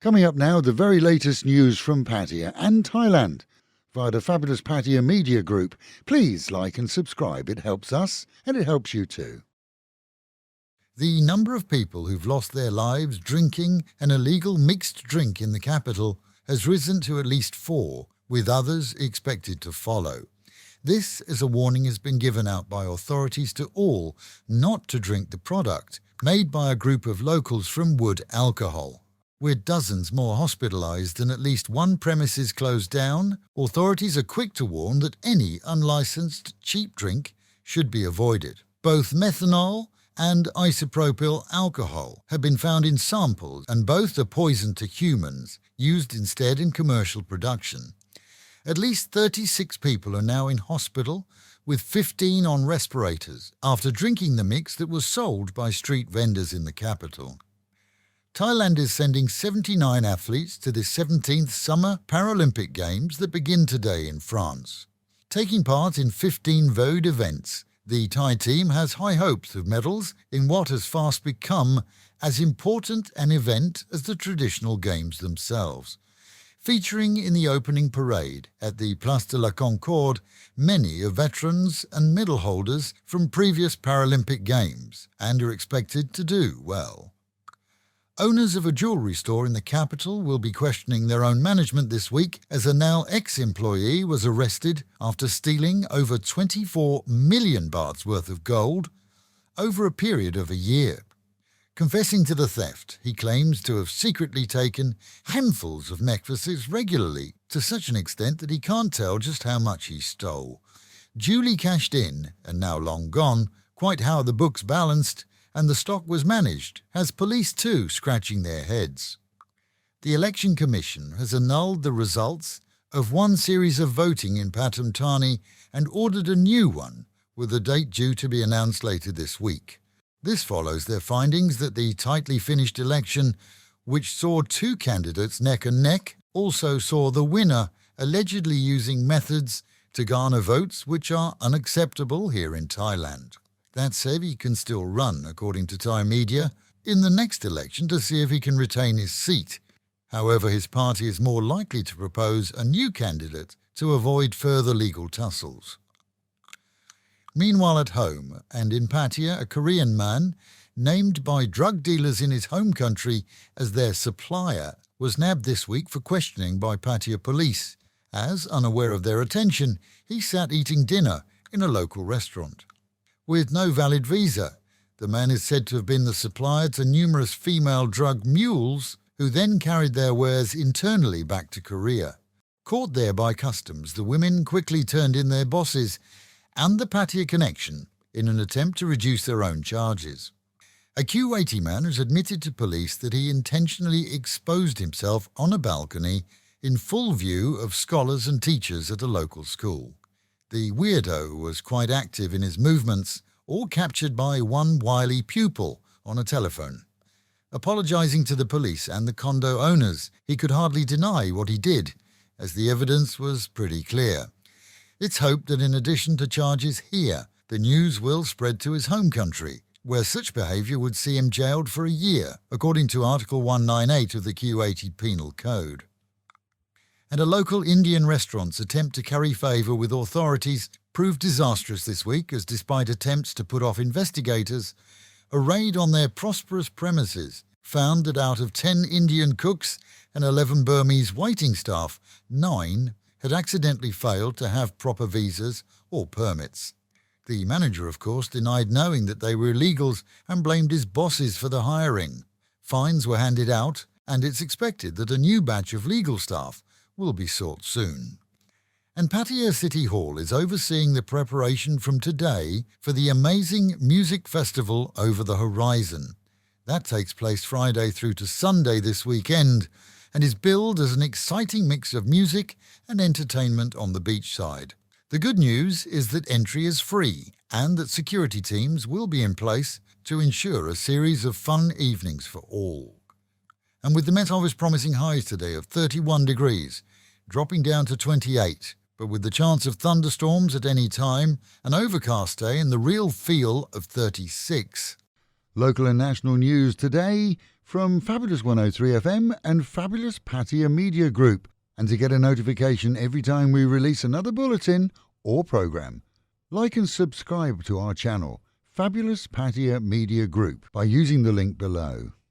Coming up now, the very latest news from Pattaya and Thailand via the fabulous Pattaya Media Group. Please like and subscribe. It helps us and it helps you too. The number of people who've lost their lives drinking an illegal mixed drink in the capital has risen to at least 4, with others expected to follow. This, as a warning, has been given out by authorities to all not to drink the product, made by a group of locals from Wood Alcohol. With dozens more hospitalised and at least one premises closed down, authorities are quick to warn that any unlicensed cheap drink should be avoided. Both methanol and isopropyl alcohol have been found in samples, and both are poison to humans, used instead in commercial production. At least 36 people are now in hospital, with 15 on respirators, after drinking the mix that was sold by street vendors in the capital. Thailand is sending 79 athletes to the 17th Summer Paralympic Games that begin today in France. Taking part in 15 vowed events, the Thai team has high hopes of medals in what has fast become as important an event as the traditional games themselves. Featuring in the opening parade at the Place de la Concorde, many are veterans and medal holders from previous Paralympic Games and are expected to do well. Owners of a jewellery store in the capital will be questioning their own management this week, as a now ex-employee was arrested after stealing over 24 million bahts worth of gold over a period of a year. Confessing to the theft, he claims to have secretly taken handfuls of necklaces regularly, to such an extent that he can't tell just how much he stole. Duly cashed in, and now long gone, quite how the books balanced and the stock was managed has police too scratching their heads. The Election Commission has annulled the results of one series of voting in Pathum Thani and ordered a new one, with a date due to be announced later this week. This follows their findings that the tightly finished election, which saw 2 candidates neck and neck, also saw the winner allegedly using methods to garner votes which are unacceptable here in Thailand. That said, he can still run, according to Thai media, in the next election to see if he can retain his seat. However, his party is more likely to propose a new candidate to avoid further legal tussles. Meanwhile, at home and in Pattaya, a Korean man, named by drug dealers in his home country as their supplier, was nabbed this week for questioning by Pattaya police, as, unaware of their attention, he sat eating dinner in a local restaurant. With no valid visa, the man is said to have been the supplier to numerous female drug mules who then carried their wares internally back to Korea. Caught there by customs, the women quickly turned in their bosses and the Pattaya connection in an attempt to reduce their own charges. A Q80 man has admitted to police that he intentionally exposed himself on a balcony in full view of scholars and teachers at a local school. The weirdo was quite active in his movements, all captured by one wily pupil on a telephone. Apologising to the police and the condo owners, he could hardly deny what he did, as the evidence was pretty clear. It's hoped that in addition to charges here, the news will spread to his home country, where such behaviour would see him jailed for a year, according to Article 198 of the Q80 Penal Code. And a local Indian restaurant's attempt to curry favour with authorities proved disastrous this week, as despite attempts to put off investigators, a raid on their prosperous premises found that out of 10 Indian cooks and 11 Burmese waiting staff, 9 had accidentally failed to have proper visas or permits. The manager, of course, denied knowing that they were illegals and blamed his bosses for the hiring. Fines were handed out, and it's expected that a new batch of legal staff will be sought soon. And Pattaya City Hall is overseeing the preparation from today for the amazing music festival Over the Horizon. That takes place Friday through to Sunday this weekend and is billed as an exciting mix of music and entertainment on the beachside. The good news is that entry is free and that security teams will be in place to ensure a series of fun evenings for all. And with the Met Office promising highs today of 31 degrees, dropping down to 28, but with the chance of thunderstorms at any time, an overcast day and the real feel of 36. Local and national news today from Fabulous 103 FM and Fabulous Pattaya Media Group, and to get a notification every time we release another bulletin or program, like and subscribe to our channel, Fabulous Pattaya Media Group, by using the link below.